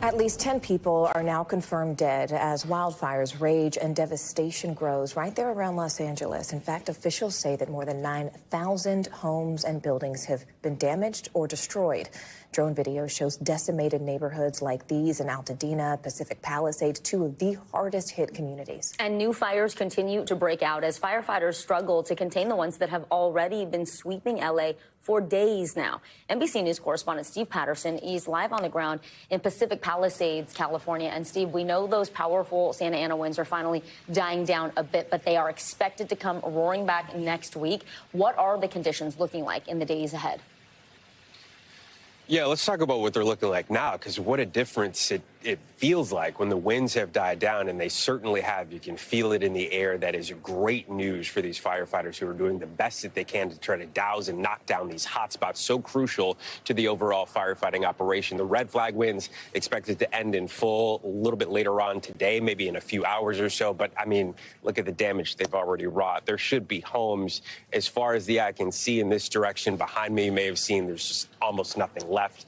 At least 10 people are now confirmed dead as wildfires rage and devastation grows right there around Los Angeles. In fact, officials say that more than 9,000 homes and buildings have been damaged or destroyed. Drone video shows decimated neighborhoods like these in Altadena, Pacific Palisades, two of the hardest hit communities. And new fires continue to break out as firefighters struggle to contain the ones that have already been sweeping LA for days now. NBC News correspondent Steve Patterson is live on the ground in Pacific Palisades, California. And Steve, we know those powerful Santa Ana winds are finally dying down a bit, but they are expected to come roaring back next week. What are the conditions looking like in the days ahead? Yeah, let's talk about what they're looking like now, because what a difference it feels like when the winds have died down, and they certainly have. You can feel it in the air. That is great news for these firefighters who are doing the best that they can to try to douse and knock down these hot spots so crucial to the overall firefighting operation. The red flag winds expected to end in full a little bit later on today, maybe in a few hours or so. But, I mean, look at the damage they've already wrought. There should be homes as far as the eye can see in this direction. Behind me, you may have seen there's just almost nothing left.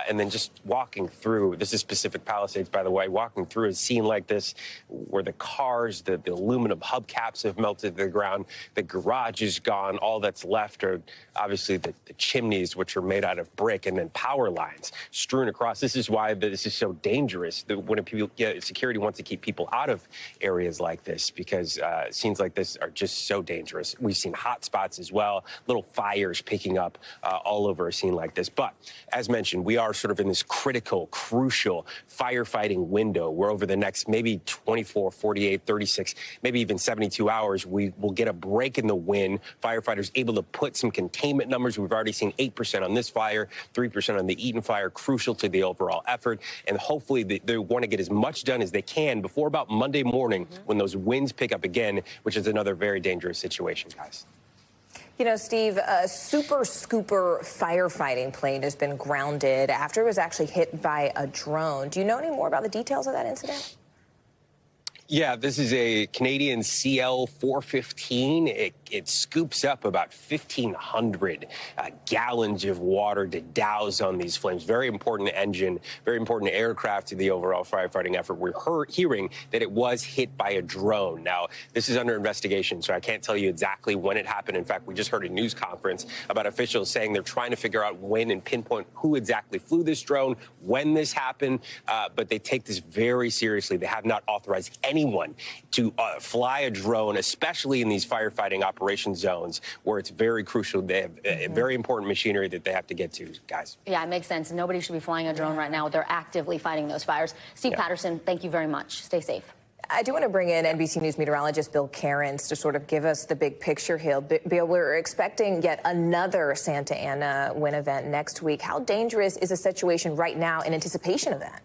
And then just walking through, this is Pacific Palisades, by the way, walking through a scene like this where the cars, the aluminum hubcaps have melted to the ground, the garage is gone. All that's left are obviously the chimneys, which are made out of brick, and then power lines strewn across. This is why this is so dangerous. When people, security wants to keep people out of areas like this, because scenes like this are just so dangerous. We've seen hot spots as well, little fires picking up all over a scene like this. But as mentioned, we are sort of in this critical, crucial firefighting window where over the next maybe 24, 48, 36, maybe even 72 hours, we will get a break in the wind. Firefighters able to put some containment numbers. We've already seen 8% on this fire, 3% on the Eaton fire, crucial to the overall effort. And hopefully they want to get as much done as they can before about Monday morning when those winds pick up again, which is another very dangerous situation, guys. You know, Steve, a super scooper firefighting plane has been grounded after it was actually hit by a drone. Do you know any more about the details of that incident? Yeah, this is a Canadian CL-415. It scoops up about 1,500 gallons of water to douse on these flames. Very important engine, very important aircraft to the overall firefighting effort. We're hearing that it was hit by a drone. Now, this is under investigation, so I can't tell you exactly when it happened. In fact, we just heard a news conference about officials saying they're trying to figure out when and pinpoint who exactly flew this drone, when this happened, but they take this very seriously. They have not authorized anyone to fly a drone, especially in these firefighting operation zones where it's very crucial. They have very important machinery that they have to get to, guys. Yeah, it makes sense. Nobody should be flying a drone right now. They're actively fighting those fires. Steve Patterson, thank you very much. Stay safe. I do want to bring in NBC News meteorologist Bill Cairns to sort of give us the big picture here. Bill, we're expecting yet another Santa Ana wind event next week. How dangerous is the situation right now in anticipation of that?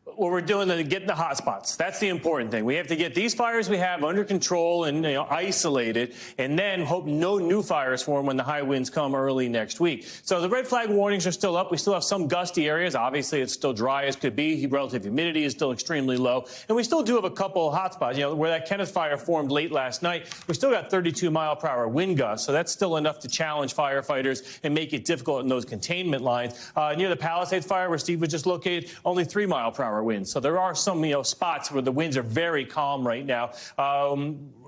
What we're doing is getting the hot spots. That's the important thing. We have to get these fires we have under control and isolated, and then hope no new fires form when the high winds come early next week. So the red flag warnings are still up. We still have some gusty areas. Obviously, it's still dry as could be. Relative humidity is still extremely low. And we still do have a couple of hot spots. You know, where that Kenneth fire formed late last night, we still got 32-mile-per-hour wind gusts. So that's still enough to challenge firefighters and make it difficult in those containment lines. Near the Palisades fire, where Steve was just located, only 3-mile-per-hour winds. So there are some, spots where the winds are very calm right now.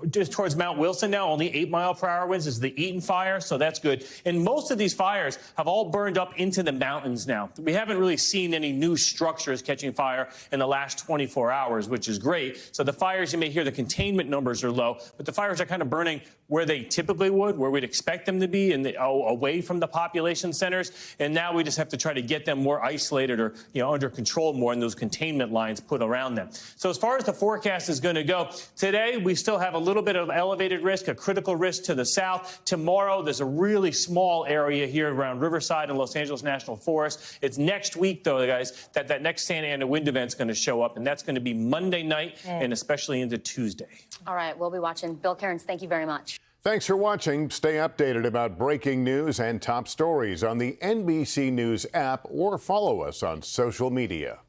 Just towards Mount Wilson now, only 8-mile-per-hour winds is the Eaton fire, so that's good. And most of these fires have all burned up into the mountains now. We haven't really seen any new structures catching fire in the last 24 hours, which is great. So the fires, you may hear the containment numbers are low, but the fires are kind of burning where they typically would, where we'd expect them to be, and away from the population centers. And now we just have to try to get them more isolated or under control more in those containment lines put around them. So as far as the forecast is going to go, today we still have a little bit of elevated risk, a critical risk to the south. Tomorrow there's a really small area here around Riverside and Los Angeles National Forest. It's next week, though, guys, that next Santa Ana wind event's going to show up, and that's going to be Monday night and especially into Tuesday. All right, we'll be watching. Bill Cairns, thank you very much. Thanks for watching. Stay updated about breaking news and top stories on the NBC News app or follow us on social media.